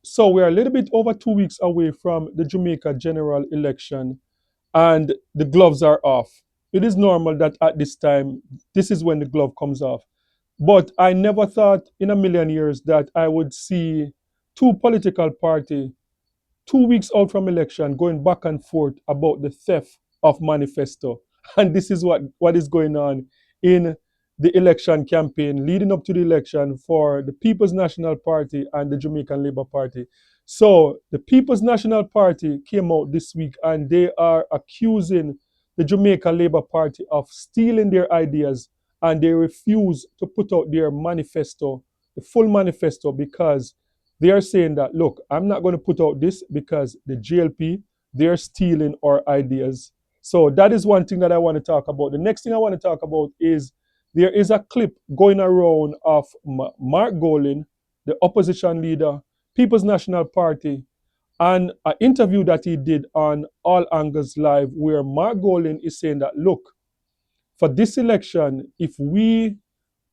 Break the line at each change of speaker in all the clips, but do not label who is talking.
So we're a little bit over 2 weeks away from the Jamaica general election, and the gloves are off. It is normal that at this time, this is when the glove comes off. But I never thought in a million years that I would see two political parties 2 weeks out from election going back and forth about the theft of Manifesto. And this is what is going on in the election campaign leading up to the election for the People's National Party and the Jamaican Labour Party. So the People's National Party came out this week and they are accusing the Jamaica Labour Party of stealing their ideas, and they refuse to put out their manifesto, the full manifesto, because they are saying that, look, I'm not going to put out this because the JLP, they're stealing our ideas. So that is one thing that I want to talk about. The next thing I want to talk about is there is a clip going around of Mark Golin, the opposition leader, People's National Party, and an interview that he did on All Angles Live, where Mark Golin is saying that, look, for this election, if we,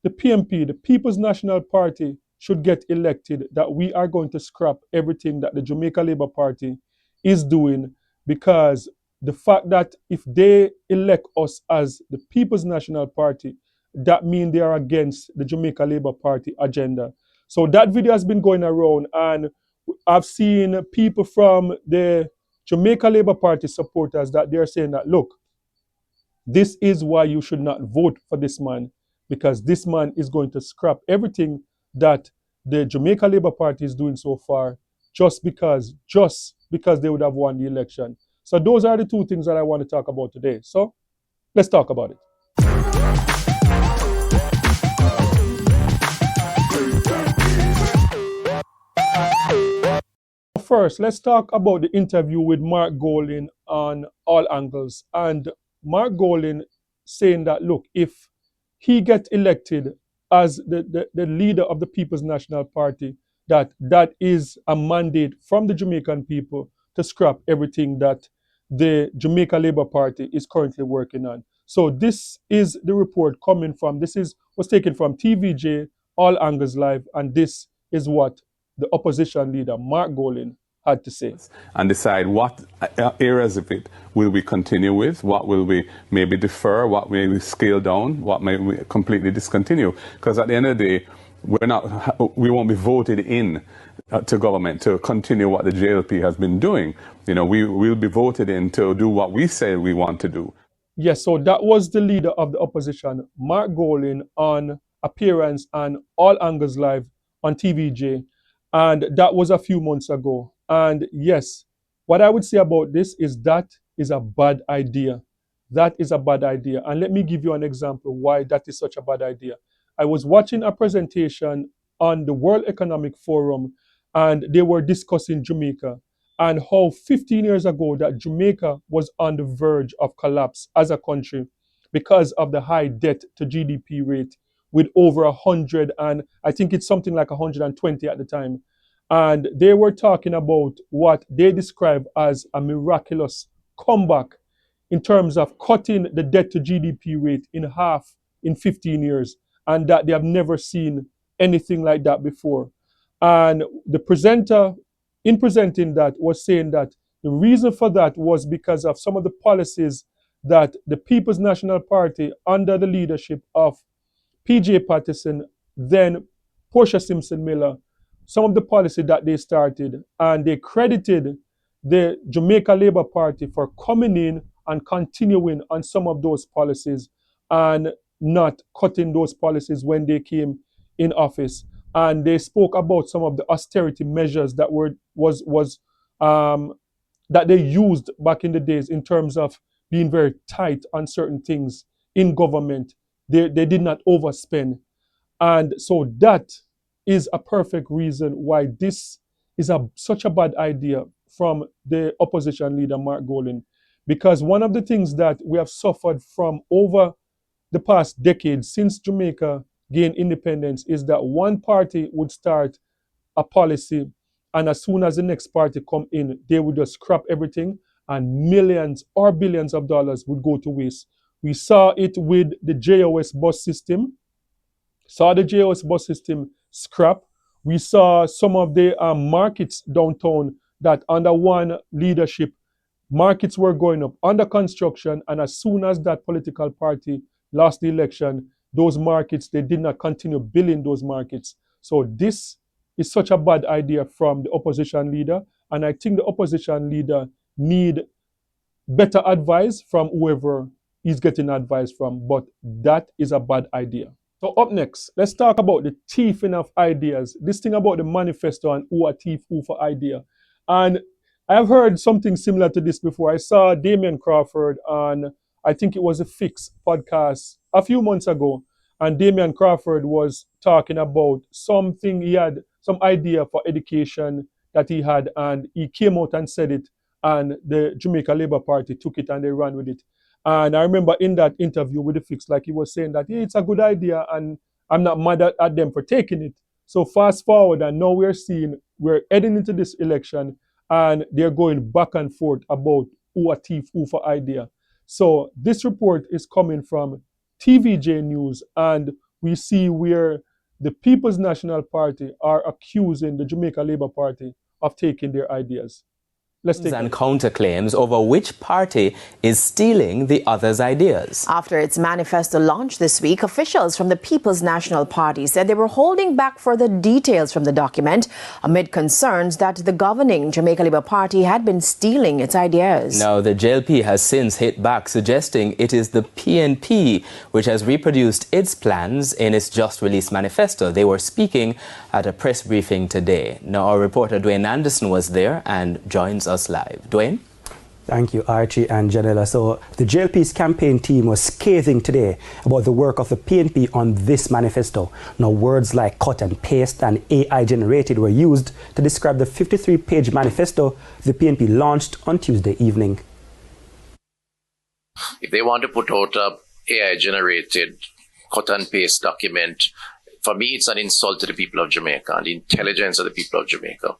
the PNP, the People's National Party, should get elected, that we are going to scrap everything that the Jamaica Labour Party is doing, because the fact that if they elect us as the People's National Party, that means they are against the Jamaica Labour Party agenda. So that video has been going around, and I've seen people from the Jamaica Labour Party supporters that they're saying that, look, this is why you should not vote for this man, because this man is going to scrap everything that the Jamaica Labour Party is doing so far, just because they would have won the election. So those are the two things that I want to talk about today. So let's talk about it. First, let's talk about the interview with Mark Golin on All Angles. And Mark Golin saying that, look, if he gets elected as the leader of the People's National Party, that is a mandate from the Jamaican people to scrap everything that the Jamaica Labour Party is currently working on. So this is the report coming from, was taken from TVJ, All Angles Live, and this is what the opposition leader, Mark Golin, had to say.
And decide what areas of it will we continue with, what will we maybe defer, what may we scale down, what may we completely discontinue. Because at the end of the day, we won't be voted in to government to continue what the JLP has been doing. You know, we will be voted in to do what we say we want to do.
Yes, so that was the leader of the opposition, Mark Golin, on appearance on All Angles Live on TVJ. And that was a few months ago. And yes, what I would say about this is that is a bad idea. That is a bad idea. And let me give you an example why that is such a bad idea. I was watching a presentation on the World Economic Forum, and they were discussing Jamaica and how 15 years ago that Jamaica was on the verge of collapse as a country because of the high debt to GDP rate with over 100, and I think it's something like 120 at the time. And they were talking about what they describe as a miraculous comeback in terms of cutting the debt to GDP rate in half in 15 years, and that they have never seen anything like that before. And the presenter, in presenting that, was saying that the reason for that was because of some of the policies that the People's National Party, under the leadership of PJ Patterson, then Portia Simpson Miller, some of the policy that they started, and they credited the Jamaica Labour Party for coming in and continuing on some of those policies and not cutting those policies when they came in office. And they spoke about some of the austerity measures that that they used back in the days in terms of being very tight on certain things in government. They did not overspend. And so that is a perfect reason why this is such a bad idea from the opposition leader, Mark Golin. Because one of the things that we have suffered from over the past decade since Jamaica gained independence is that one party would start a policy, and as soon as the next party come in, they would just scrap everything, and millions or billions of dollars would go to waste. We saw it with the JOS bus system, scrap We saw some of the markets downtown that under one leadership, markets were going up under construction, and as soon as that political party lost the election, those markets, they did not continue building those markets. So this is such a bad idea from the opposition leader, and I think the opposition leader need better advice from whoever he's getting advice from, but that is a bad idea. So up next, let's talk about the thieving of ideas. This thing about the manifesto and who a thief who for idea. And I've heard something similar to this before. I saw Damian Crawford on, I think it was a Fix podcast a few months ago. And Damian Crawford was talking about something he had, some idea for education that he had, and he came out and said it, and the Jamaica Labour Party took it and they ran with it. And I remember in that interview with the Fix, like he was saying that, yeah, it's a good idea and I'm not mad at them for taking it. So fast forward, and now we're heading into this election and they're going back and forth about who a thief, who for idea. So this report is coming from TVJ News, and we see where the People's National Party are accusing the Jamaica Labour Party of taking their ideas. Let's take
and counterclaims over which party is stealing the other's ideas.
After its manifesto launch this week, officials from the People's National Party said they were holding back further details from the document amid concerns that the governing Jamaica Labour Party had been stealing its ideas.
Now, the JLP has since hit back, suggesting it is the PNP which has reproduced its plans in its just-released manifesto. They were speaking at a press briefing today. Now, our reporter Dwayne Anderson was there and joins us live. Dwayne?
Thank you, Archie and Janella. So the JLP's campaign team was scathing today about the work of the PNP on this manifesto. Now, words like cut and paste and AI generated were used to describe the 53-page manifesto the PNP launched on Tuesday evening.
If they want to put out a AI generated cut and paste document, for me, it's an insult to the people of Jamaica and the intelligence of the people of Jamaica.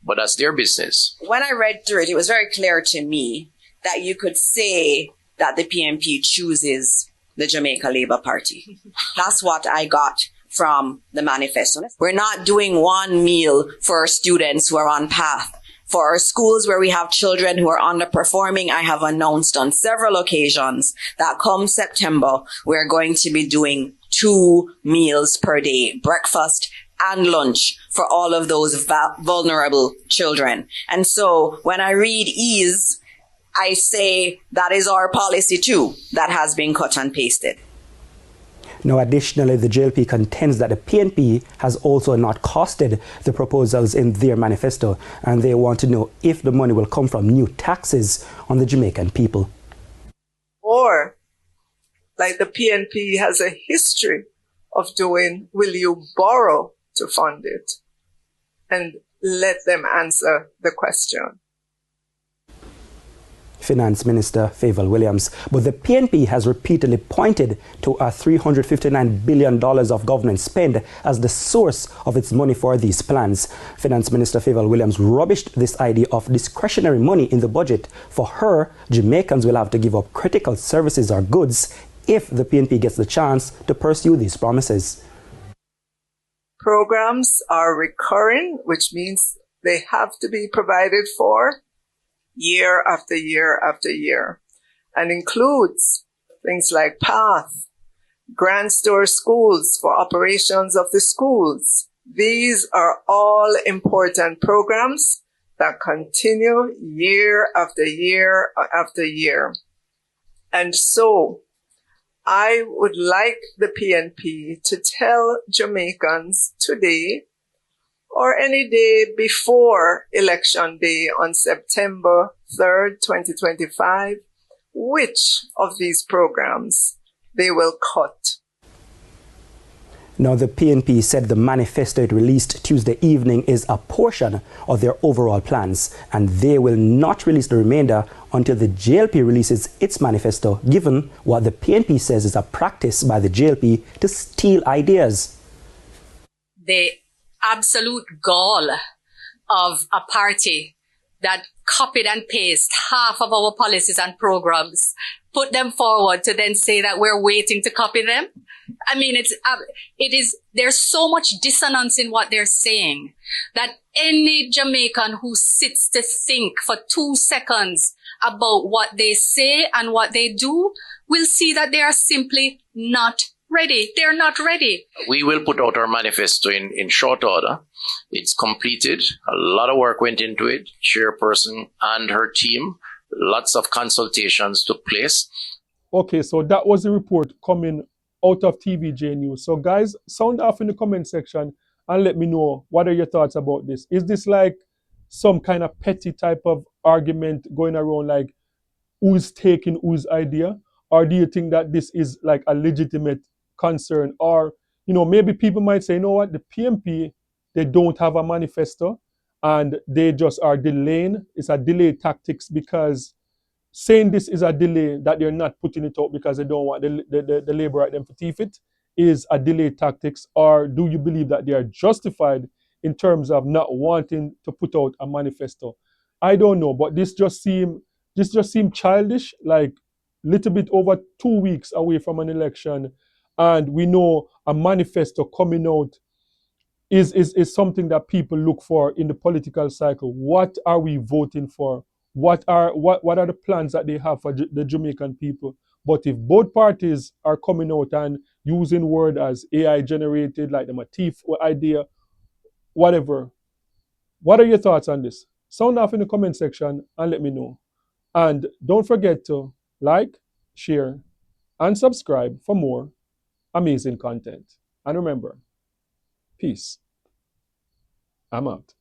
But that's their business.
When I read through it, it was very clear to me that you could say that the PNP chooses the Jamaica Labour Party. That's what I got from the manifesto. We're not doing one meal for our students who are on path. For our schools where we have children who are underperforming, I have announced on several occasions that come September, we're going to be doing 2 meals per day, breakfast and lunch for all of those vulnerable children. And so when I read ease, I say that is our policy too, that has been cut and pasted.
Now, additionally, the JLP contends that the PNP has also not costed the proposals in their manifesto, and they want to know if the money will come from new taxes on the Jamaican people.
Or, like the PNP has a history of doing, will you borrow to fund it? And let them answer the question.
Finance Minister Favour Williams. But the PNP has repeatedly pointed to a $359 billion of government spend as the source of its money for these plans. Finance Minister Favour Williams rubbished this idea of discretionary money in the budget. For her, Jamaicans will have to give up critical services or goods if the PNP gets the chance to pursue these promises.
Programs are recurring, which means they have to be provided for year after year after year, and includes things like PATH, Grand Store Schools for operations of the schools. These are all important programs that continue year after year after year. And so I would like the PNP to tell Jamaicans today or any day before Election Day on September 3rd, 2025, which of these programs they will cut.
Now, the PNP said the manifesto it released Tuesday evening is a portion of their overall plans, and they will not release the remainder until the JLP releases its manifesto, given what the PNP says is a practice by the JLP to steal ideas.
The absolute gall of a party that copied and pasted half of our policies and programs, put them forward to then say that we're waiting to copy them. I mean, there's so much dissonance in what they're saying that any Jamaican who sits to think for 2 seconds about what they say and what they do will see that they are simply not ready. They're not ready.
We will put out our manifesto in short order. It's completed. A lot of work went into it. Chairperson and her team. Lots of consultations took place.
Okay, so that was the report coming out of TVJ News. So guys, sound off in the comment section and let me know what are your thoughts about this. Is this like some kind of petty type of argument going around, like who's taking whose idea? Or do you think that this is like a legitimate concern? Or, maybe people might say, you know what, the PNP, they don't have a manifesto and they just are delaying. It's a delay tactics because saying this is a delay, that they're not putting it out because they don't want the labor at them to thief it, is a delay tactics? Or do you believe that they are justified in terms of not wanting to put out a manifesto? I don't know, but this just seemed childish, like little bit over 2 weeks away from an election, and we know a manifesto coming out is something that people look for in the political cycle. What are we voting for? What are the plans that they have for the Jamaican people? But if both parties are coming out and using word as AI generated, like the Matif idea, whatever, what are your thoughts on this? Sound off in the comment section and let me know. And don't forget to like, share, and subscribe for more amazing content. And remember, peace. I'm out.